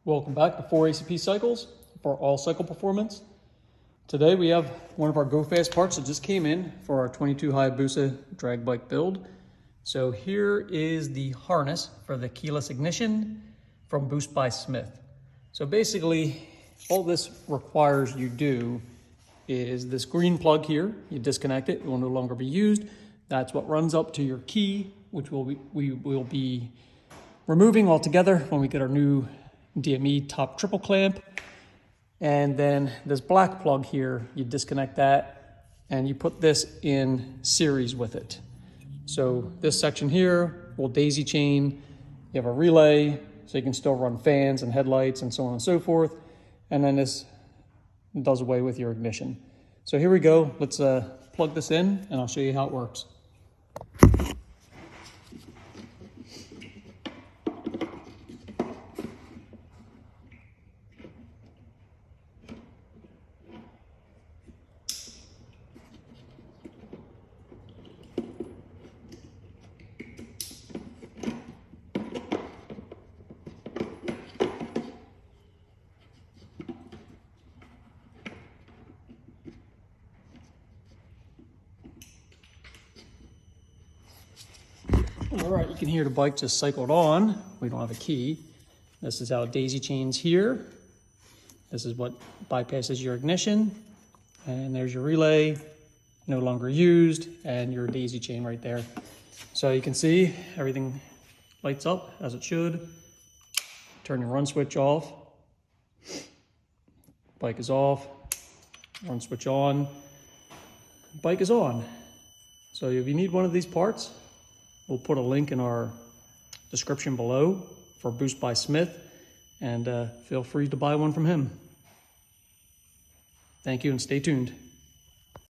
Welcome back to 4ACP Cycles for all cycle performance. Today we have one of our Go Fast parts that just came in for our 22 Hayabusa drag bike build. So here is the harness for the keyless ignition from Boost by Smith. So basically all this requires you do is this green plug here, you disconnect it, it will no longer be used. That's what runs up to your key, which we will be removing altogether when we get our new DME top triple clamp. And then this black plug here, you disconnect that and you put this in series with it. So this section here will daisy chain. You have a relay, so you can still run fans and headlights and so on and so forth. And then this does away with your ignition. So here we go. Let's plug this in and I'll show you how it works. All right, you can hear the bike just cycled on. We don't have a key. This is how it daisy chains here. This is what bypasses your ignition. And there's your relay, no longer used, and your daisy chain right there. So you can see everything lights up as it should. Turn your run switch off. Bike is off. Run switch on. Bike is on. So if you need one of these parts, we'll put a link in our description below for Boost by Smith, and feel free to buy one from him. Thank you and stay tuned.